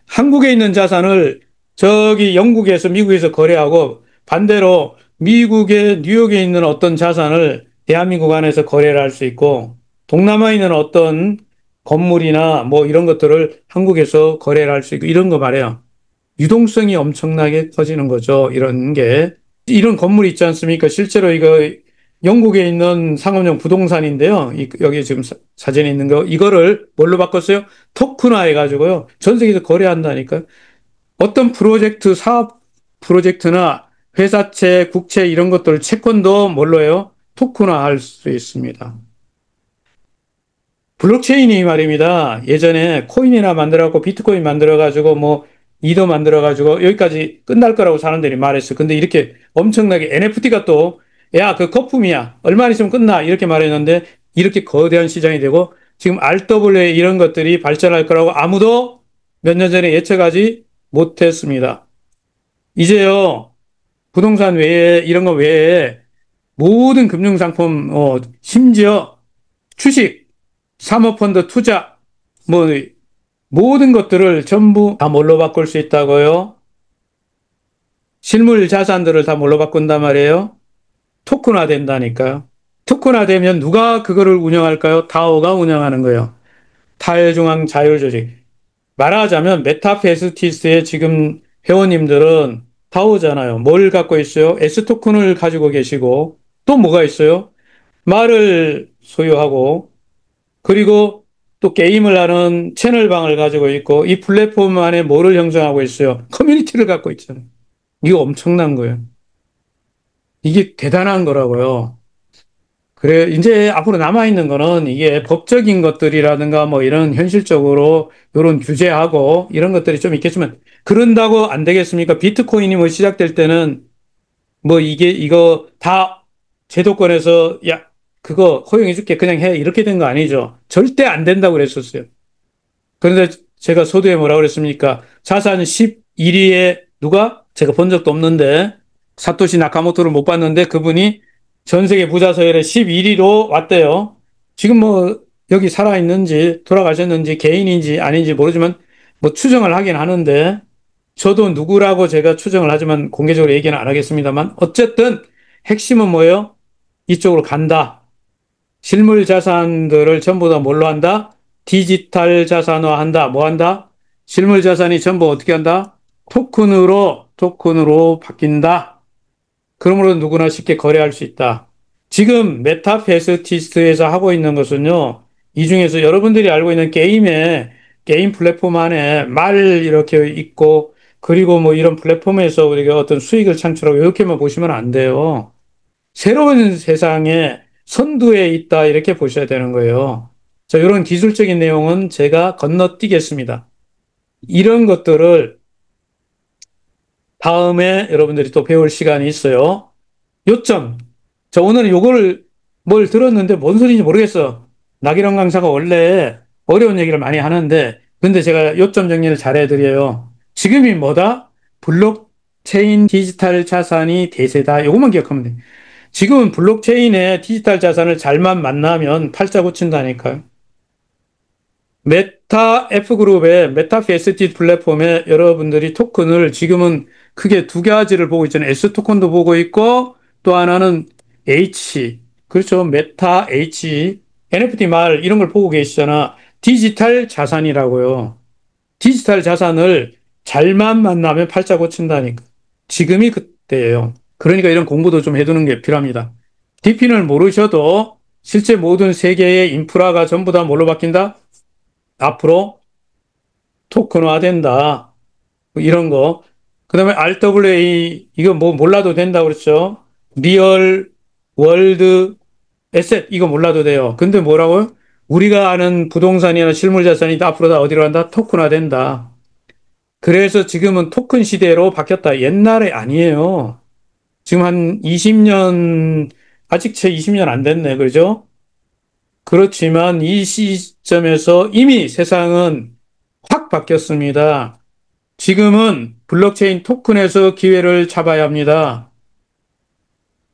Speaker 1: 한국에 있는 자산을 저기 영국에서 미국에서 거래하고 반대로 미국의 뉴욕에 있는 어떤 자산을 대한민국 안에서 거래를 할 수 있고 동남아에 있는 어떤 건물이나 뭐 이런 것들을 한국에서 거래를 할 수 있고 이런 거 말이에요. 유동성이 엄청나게 커지는 거죠. 이런 건물 있지 않습니까? 실제로 이거 영국에 있는 상업용 부동산인데요. 여기 지금 사진에 있는 거, 이거를 뭘로 바꿨어요? 토큰화 해가지고요. 전 세계에서 거래한다니까요. 어떤 프로젝트, 사업 프로젝트나 회사채, 국채 이런 것들 채권도 뭘로 해요? 토큰화 할 수 있습니다. 블록체인이 말입니다. 예전에 코인이나 만들어갖고 비트코인 만들어가지고 뭐 이더 만들어가지고 여기까지 끝날 거라고 사람들이 말했어요. 근데 이렇게 엄청나게 NFT가 또 야, 그 거품이야. 얼마 있으면 끝나. 이렇게 말했는데 이렇게 거대한 시장이 되고 지금 RWA 이런 것들이 발전할 거라고 아무도 몇 년 전에 예측하지 못했습니다. 이제요, 부동산 외에 이런 거 외에 모든 금융상품, 심지어 주식, 사모펀드 투자, 뭐, 모든 것들을 전부 다 뭘로 바꿀 수 있다고요? 실물 자산들을 다 뭘로 바꾼단 말이에요? 토큰화 된다니까요. 토큰화 되면 누가 그거를 운영할까요? 다오가 운영하는 거예요. 탈중앙 자율조직. 말하자면 메타페스티스의 지금 회원님들은 다오잖아요. 뭘 갖고 있어요? S 토큰을 가지고 계시고 또 뭐가 있어요? 말을 소유하고 그리고 또 게임을 하는 채널방을 가지고 있고 이 플랫폼 안에 뭐를 형성하고 있어요? 커뮤니티를 갖고 있잖아요. 이거 엄청난 거예요. 이게 대단한 거라고요. 그래, 이제 앞으로 남아있는 거는 이게 법적인 것들이라든가 뭐 이런 현실적으로 이런 규제하고 이런 것들이 좀 있겠지만 그런다고 안 되겠습니까? 비트코인이 뭐 시작될 때는 뭐 이거 다 제도권에서 야, 그거 허용해줄게 그냥 해 이렇게 된 거 아니죠. 절대 안 된다고 그랬었어요. 그런데 제가 서두에 뭐라고 그랬습니까? 자산 11위에 누가? 제가 본 적도 없는데 사토시 나카모토를 못 봤는데 그분이 전 세계 부자 서열에 11위로 왔대요. 지금 뭐 여기 살아있는지 돌아가셨는지 개인인지 아닌지 모르지만 뭐 추정을 하긴 하는데 저도 누구라고 제가 추정을 하지만 공개적으로 얘기는 안 하겠습니다만 어쨌든 핵심은 뭐예요? 이쪽으로 간다. 실물 자산들을 전부 다 뭘로 한다? 디지털 자산화 한다. 뭐 한다? 실물 자산이 전부 어떻게 한다? 토큰으로 바뀐다. 그러므로 누구나 쉽게 거래할 수 있다. 지금 메타페스티스트에서 하고 있는 것은요, 이 중에서 여러분들이 알고 있는 게임 플랫폼 안에 말 이렇게 있고, 그리고 뭐 이런 플랫폼에서 우리가 어떤 수익을 창출하고 이렇게만 보시면 안 돼요. 새로운 세상에 선두에 있다 이렇게 보셔야 되는 거예요. 자, 이런 기술적인 내용은 제가 건너뛰겠습니다. 이런 것들을 다음에 여러분들이 또 배울 시간이 있어요. 요점. 자, 오늘은 요거를 뭘 들었는데 뭔 소리인지 모르겠어. 나기령 강사가 원래 어려운 얘기를 많이 하는데, 근데 제가 요점 정리를 잘 해드려요. 지금이 뭐다? 블록체인 디지털 자산이 대세다. 요것만 기억하면 돼. 지금은 블록체인에 디지털 자산을 잘만 만나면 팔자 고친다니까요. 메타 F그룹의 메타페스티 플랫폼에 여러분들이 토큰을 지금은 크게 두 가지를 보고 있잖아요. S 토큰도 보고 있고 또 하나는 H. 그렇죠. 메타 H. NFT 말 이런 걸 보고 계시잖아. 디지털 자산이라고요. 디지털 자산을 잘만 만나면 팔자 고친다니까. 지금이 그때예요. 그러니까 이런 공부도 좀 해두는 게 필요합니다. DP를 모르셔도 실제 모든 세계의 인프라가 전부 다 뭘로 바뀐다? 앞으로 토큰화된다. 뭐 이런 거. 그 다음에 RWA, 이거 뭐 몰라도 된다 그랬죠? 리얼 월드 에셋, 이거 몰라도 돼요. 근데 뭐라고요? 우리가 아는 부동산이나 실물 자산이 앞으로 다 어디로 간다? 토큰화된다. 그래서 지금은 토큰 시대로 바뀌었다. 옛날에 아니에요. 지금 한 20년, 아직 채 20년 안 됐네. 그죠? 그렇지만 이 시점에서 이미 세상은 확 바뀌었습니다. 지금은 블록체인 토큰에서 기회를 잡아야 합니다.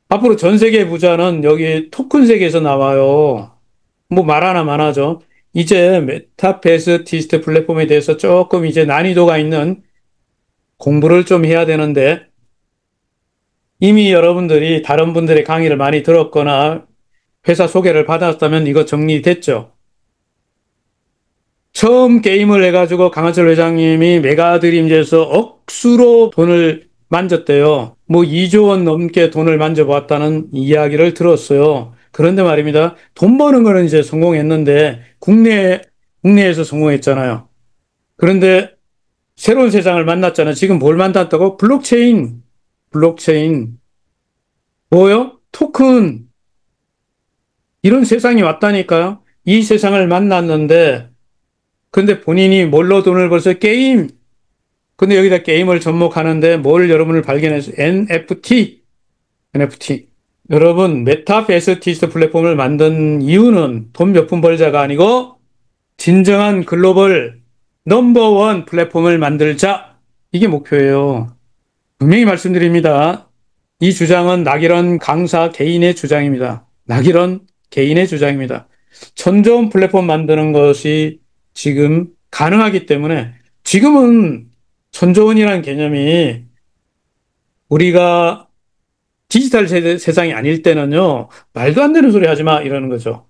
Speaker 1: 앞으로 전 세계 부자는 여기 토큰 세계에서 나와요. 뭐 말 하나 많아죠. 이제 메타베스티스트 플랫폼에 대해서 조금 이제 난이도가 있는 공부를 좀 해야 되는데 이미 여러분들이 다른 분들의 강의를 많이 들었거나 회사 소개를 받았다면 이거 정리됐죠. 처음 게임을 해가지고 강한철 회장님이 메가드림즈에서 억수로 돈을 만졌대요. 뭐 2조 원 넘게 돈을 만져보았다는 이야기를 들었어요. 그런데 말입니다. 돈 버는 거는 이제 성공했는데 국내에서 성공했잖아요. 그런데 새로운 세상을 만났잖아요. 지금 뭘 만났다고? 블록체인. 뭐요? 토큰. 이런 세상이 왔다니까요. 이 세상을 만났는데 근데 본인이 뭘로 돈을 벌어서 게임. 근데 여기다 게임을 접목하는데 뭘 여러분을 발견해서 NFT. 여러분 메타베스티스 플랫폼을 만든 이유는 돈 몇 푼 벌자가 아니고 진정한 글로벌 넘버원 플랫폼을 만들자. 이게 목표예요. 분명히 말씀드립니다. 이 주장은 낙일원 강사 개인의 주장입니다. 낙일원 개인의 주장입니다. 천좋은 플랫폼 만드는 것이 지금 가능하기 때문에 지금은 천좋은이라는 개념이 우리가 디지털 세상이 아닐 때는요, 말도 안 되는 소리 하지 마, 이러는 거죠.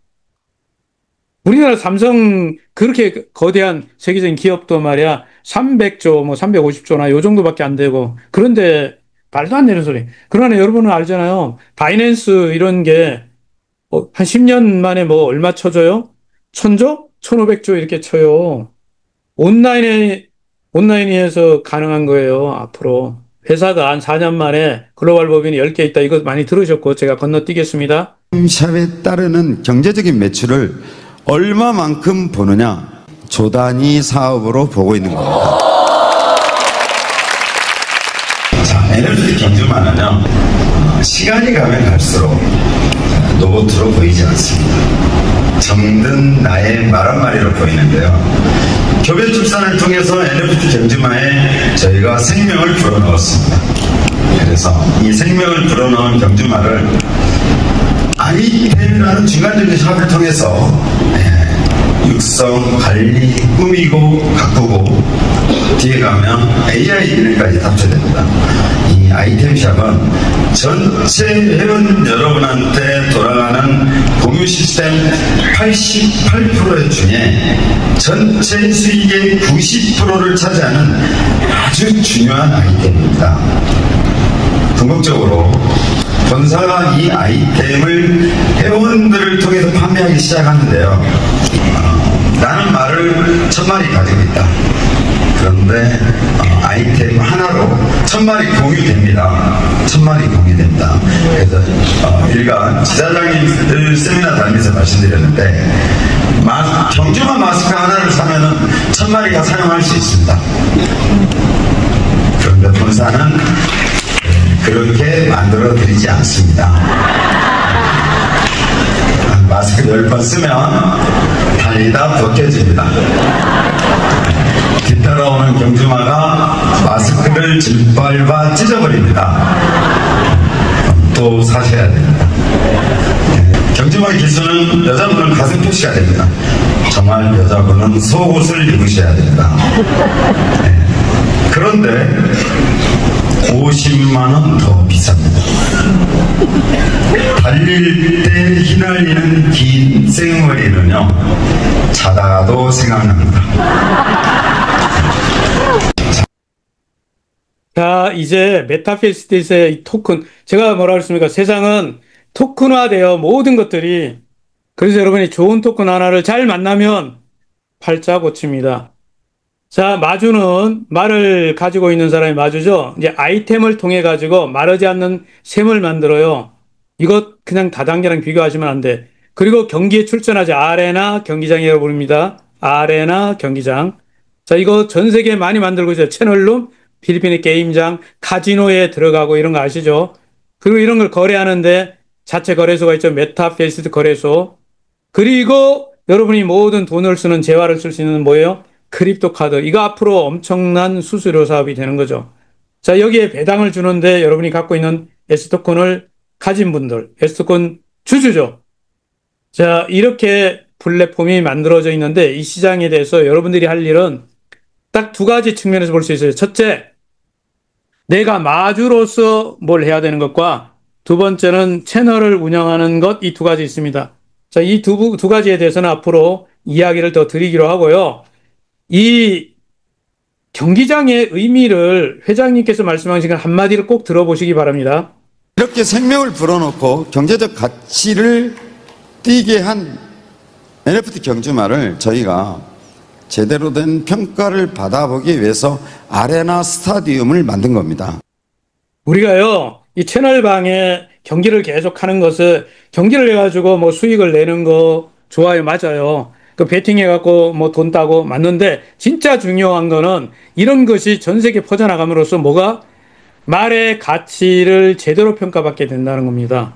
Speaker 1: 우리나라 삼성 그렇게 거대한 세계적인 기업도 말이야 300조 뭐 350조나 요 정도밖에 안 되고 그런데 말도 안 되는 소리. 그러나 여러분은 알잖아요. 바이낸스 이런 게 한 10년 만에 뭐 얼마 쳐줘요? 1000조? 1500조 이렇게 쳐요. 온라인에서 가능한 거예요. 앞으로. 회사가 한 4년 만에 글로벌 법인이 10개 있다. 이거 많이 들으셨고 제가 건너뛰겠습니다.
Speaker 2: 샵에 따르는 경제적인 매출을 얼마만큼 보느냐 조단위 사업으로 보고 있는 겁니다.
Speaker 3: 자, NFT 경주만은요 시간이 가면 갈수록 로봇으로 보이지 않습니다. 정든 나의 말 한마디로 보이는데요. 교배 출산을 통해서 NFT 경주마에 저희가 생명을 불어넣었습니다. 그래서 이 생명을 불어넣은 경주마를 아이템이라는 중간적인 샵을 통해서 육성, 관리, 꾸미고 가꾸고 뒤에 가면 AI 기능까지 탑재됩니다. 이 아이템 샵은 전체 회원 여러분한테 돌아가는 공유 시스템 88% 중에 전체 수익의 90%를 차지하는 아주 중요한 아이템입니다. 궁극적으로 본사가 이 아이템을 회원들을 통해서 판매하기 시작하는데요. 나는 말을 1000마리 가지고 있다. 그런데 아이템 하나로 1000마리 공유됩니다. 1000마리 공유됩니다. 그래서 일간 지사장님들 세미나 다니면서 말씀드렸는데 경주마 마스크 하나를 사면은 1000마리가 사용할 수 있습니다. 그런데 본사는 그렇게 만들어 드리지 않습니다. 마스크 10번 쓰면 달리다 벗겨집니다. 뒤따라오는 경주마가 마스크를 짓밟아 찢어버립니다. 또 사셔야 됩니다. 경주마의 기수는 여자분은 가슴 표시가 됩니다. 정말 여자분은 속옷을 입으셔야 됩니다. 그런데 50만원 더 비쌉니다. 달릴 때 휘날리는 긴 생머리는요 자다가도 생각납니다.
Speaker 1: 자, 이제 메타페스티스의 토큰, 제가 뭐라 그랬습니까? 세상은 토큰화되어 모든 것들이. 그래서 여러분이 좋은 토큰 하나를 잘 만나면 팔자 고칩니다. 자, 마주는 말을 가지고 있는 사람이 마주죠. 이제 아이템을 통해 가지고 마르지 않는 샘을 만들어요. 이것 그냥 다단계랑 비교하시면 안 돼. 그리고 경기에 출전하지. 아레나 경기장이라고 부릅니다. 아레나 경기장. 자, 이거 전 세계에 많이 만들고 있어요. 채널룸, 필리핀의 게임장, 카지노에 들어가고 이런 거 아시죠? 그리고 이런 걸 거래하는데 자체 거래소가 있죠. 메타페이스 거래소. 그리고 여러분이 모든 돈을 쓰는 재화를 쓸 수 있는 뭐예요? 크립토 카드. 이거 앞으로 엄청난 수수료 사업이 되는 거죠. 자, 여기에 배당을 주는데 여러분이 갖고 있는 S토큰을 가진 분들, S토큰 주주죠. 자, 이렇게 플랫폼이 만들어져 있는데 이 시장에 대해서 여러분들이 할 일은 딱 두 가지 측면에서 볼 수 있어요. 첫째, 내가 마주로서 뭘 해야 되는 것과 두 번째는 채널을 운영하는 것, 이 두 가지 있습니다. 자, 이 두 가지에 대해서는 앞으로 이야기를 더 드리기로 하고요. 이 경기장의 의미를 회장님께서 말씀하신 걸 한마디를 꼭 들어보시기 바랍니다.
Speaker 2: 이렇게 생명을 불어넣고 경제적 가치를 띄게 한 NFT 경주마를 저희가 제대로 된 평가를 받아보기 위해서 아레나 스타디움을 만든 겁니다.
Speaker 1: 우리가요, 이 채널방에 경기를 계속 하는 것을, 경기를 해가지고 뭐 수익을 내는 거 좋아요, 맞아요. 그 베팅해갖고 뭐 돈 따고 맞는데, 진짜 중요한 거는 이런 것이 전 세계 퍼져나감으로써 뭐가 말의 가치를 제대로 평가받게 된다는 겁니다.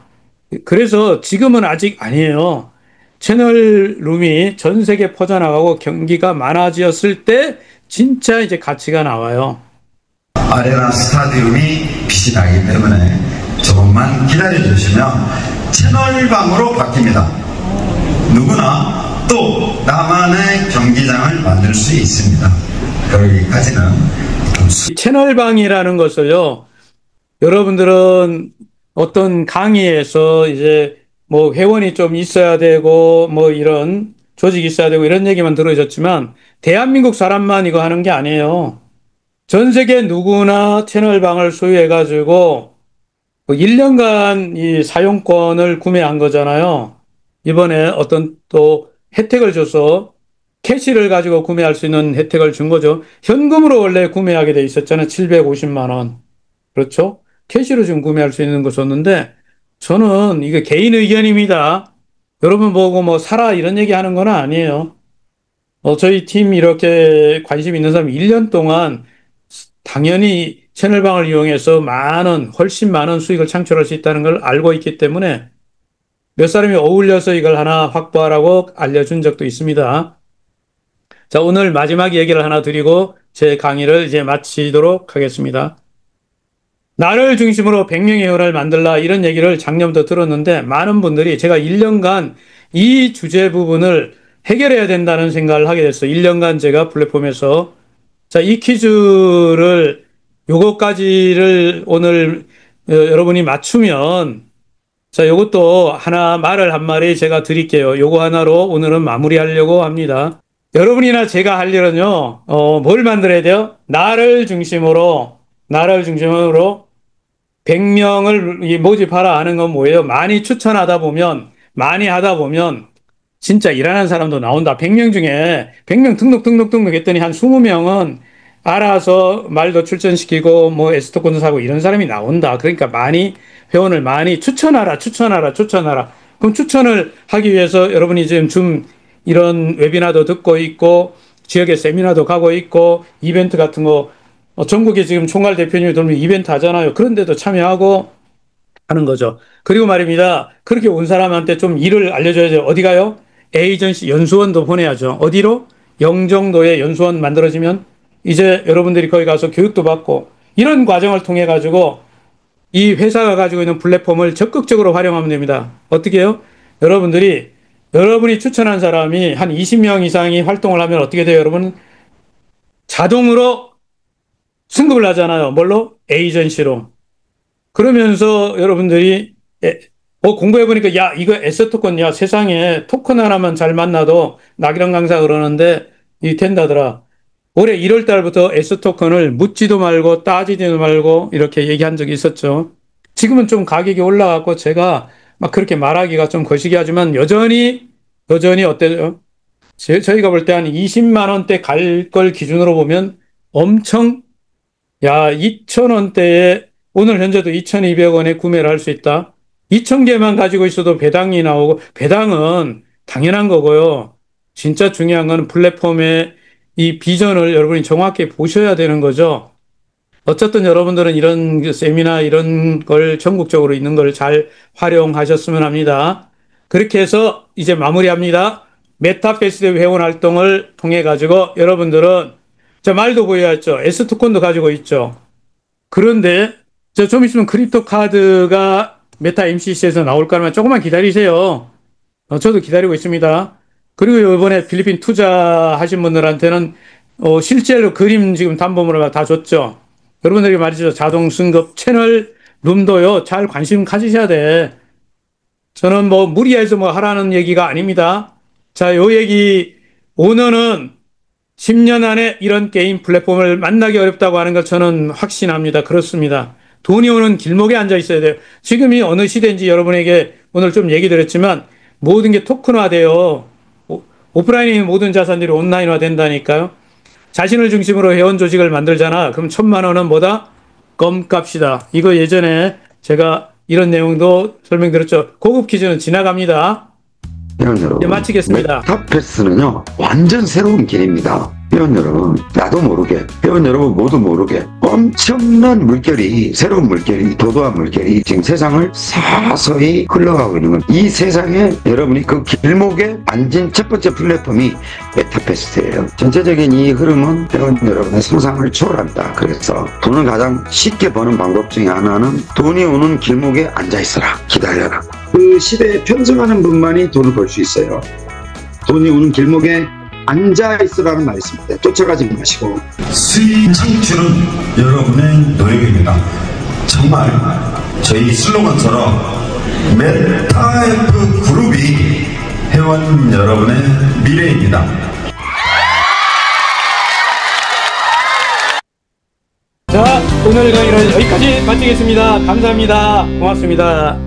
Speaker 1: 그래서 지금은 아직 아니에요. 채널룸이 전 세계 퍼져나가고 경기가 많아졌을 때 진짜 이제 가치가 나와요.
Speaker 3: 아레나 스타디움이 빛이 나기 때문에 조금만 기다려 주시면 채널방으로 바뀝니다. 누구나 또 나만의 경기장을 만들 수 있습니다. 그러기까지는
Speaker 1: 이 채널방이라는 것을요, 여러분들은 어떤 강의에서 이제 뭐 회원이 좀 있어야 되고 뭐 이런 조직이 있어야 되고 이런 얘기만 들어졌지만, 대한민국 사람만 이거 하는 게 아니에요. 전 세계 누구나 채널방을 소유해가지고 1년간 이 사용권을 구매한 거잖아요. 이번에 어떤 또 혜택을 줘서 캐시를 가지고 구매할 수 있는 혜택을 준 거죠. 현금으로 원래 구매하게 돼 있었잖아요. 750만 원. 그렇죠? 캐시로 지금 구매할 수 있는 거 줬는데, 저는 이게 개인 의견입니다. 여러분 보고 뭐 사라 이런 얘기 하는 건 아니에요. 저희 팀 이렇게 관심 있는 사람이 1년 동안 당연히 채널방을 이용해서 훨씬 많은 수익을 창출할 수 있다는 걸 알고 있기 때문에 몇 사람이 어울려서 이걸 하나 확보하라고 알려준 적도 있습니다. 자, 오늘 마지막 얘기를 하나 드리고 제 강의를 이제 마치도록 하겠습니다. 나를 중심으로 100명의 회원을 만들라, 이런 얘기를 작년부터 들었는데, 많은 분들이 제가 1년간 이 주제 부분을 해결해야 된다는 생각을 하게 됐어요. 1년간 제가 플랫폼에서. 자, 이 퀴즈를, 요거까지를 오늘 여러분이 맞추면, 자, 요것도 하나 말을 한 마리 제가 드릴게요. 요거 하나로 오늘은 마무리하려고 합니다. 여러분이나 제가 할 일은요, 뭘 만들어야 돼요? 나를 중심으로 100명을 모집하라 하는 건 뭐예요? 많이 추천하다 보면, 많이 하다 보면 진짜 일하는 사람도 나온다. 100명 중에 100명 등록 했더니 한 20명은 알아서 말도 출전시키고 뭐 에스토콘도 사고 이런 사람이 나온다. 그러니까 회원을 많이 추천하라. 그럼 추천을 하기 위해서 여러분이 지금 좀 이런 웨비나도 듣고 있고 지역에 세미나도 가고 있고 이벤트 같은 거, 전국에 지금 총괄 대표님이 돌면 이벤트 하잖아요. 그런데도 참여하고 하는 거죠. 그리고 말입니다. 그렇게 온 사람한테 좀 일을 알려줘야죠. 어디 가요? 에이전시 연수원도 보내야죠. 어디로? 영종도에 연수원 만들어지면 이제 여러분들이 거기 가서 교육도 받고, 이런 과정을 통해 가지고 이 회사가 가지고 있는 플랫폼을 적극적으로 활용하면 됩니다. 어떻게 해요? 여러분이 추천한 사람이 한 20명 이상이 활동을 하면 어떻게 돼요, 여러분? 자동으로 승급을 하잖아요. 뭘로? 에이전시로. 그러면서 여러분들이 공부해보니까, 야, 이거 에세토콘, 야, 세상에 토큰 하나만 잘 만나도 낙이랑 강사 그러는데 이 된다더라. 올해 1월 달부터 에세토큰을 묻지도 말고 따지지도 말고 이렇게 얘기한 적이 있었죠. 지금은 좀 가격이 올라갔고 제가 막 그렇게 말하기가 좀 거시기 하지만 여전히 어때요? 저희가 볼 때 한 20만 원대 갈 걸 기준으로 보면 엄청, 야, 2,000원대에 오늘 현재도 2,200원에 구매를 할 수 있다. 2,000개만 가지고 있어도 배당이 나오고, 배당은 당연한 거고요. 진짜 중요한 건 플랫폼의 이 비전을 여러분이 정확히 보셔야 되는 거죠. 어쨌든 여러분들은 이런 세미나 이런 걸 전국적으로 있는 걸 잘 활용하셨으면 합니다. 그렇게 해서 이제 마무리합니다. 메타페스트 회원 활동을 통해 가지고 여러분들은 저 말도 보여야죠. 에스토콘도 가지고 있죠. 그런데 저 좀 있으면 크립토 카드가 메타 MCC에서 나올 거라면 조금만 기다리세요. 저도 기다리고 있습니다. 그리고 이번에 필리핀 투자하신 분들한테는 실제로 그림 지금 담보물을 다 줬죠. 여러분들이 말이죠. 자동 승급 채널 룸도요. 잘 관심 가지셔야 돼. 저는 뭐 무리해서 뭐 하라는 얘기가 아닙니다. 자, 요 얘기 오늘은 10년 안에 이런 게임 플랫폼을 만나기 어렵다고 하는 것 저는 확신합니다. 그렇습니다. 돈이 오는 길목에 앉아 있어야 돼요. 지금이 어느 시대인지 여러분에게 오늘 좀 얘기 드렸지만 모든 게 토큰화돼요. 오프라인의 모든 자산들이 온라인화 된다니까요. 자신을 중심으로 회원 조직을 만들잖아. 그럼 1,000만 원은 뭐다? 껌값이다. 이거 예전에 제가 이런 내용도 설명드렸죠. 고급 퀴즈는 지나갑니다.
Speaker 4: 회원 여러분,
Speaker 1: 네, 마치겠습니다.
Speaker 4: 메타패스는요 완전 새로운 길입니다. 회원 여러분, 나도 모르게, 회원 여러분 모두 모르게 엄청난 물결이, 새로운 물결이, 도도한 물결이 지금 세상을 서서히 흘러가고 있는 겁니다. 이 세상에 여러분이 그 길목에 앉은 첫 번째 플랫폼이 메타패스예요. 전체적인 이 흐름은 회원 여러분의 상상을 초월한다. 그래서 돈을 가장 쉽게 버는 방법 중에 하나는 돈이 오는 길목에 앉아있어라, 기다려라. 그 시대에 편승하는 분만이 돈을 벌 수 있어요. 돈이 오는 길목에 앉아있으라는 말씀입니다. 쫓아가지 마시고.
Speaker 3: 수익 창출은 여러분의 노력입니다. 정말 저희 슬로건처럼 메타F 그룹이 회원 여러분의 미래입니다.
Speaker 1: 자, 오늘 강의는 여기까지 마치겠습니다. 감사합니다. 고맙습니다.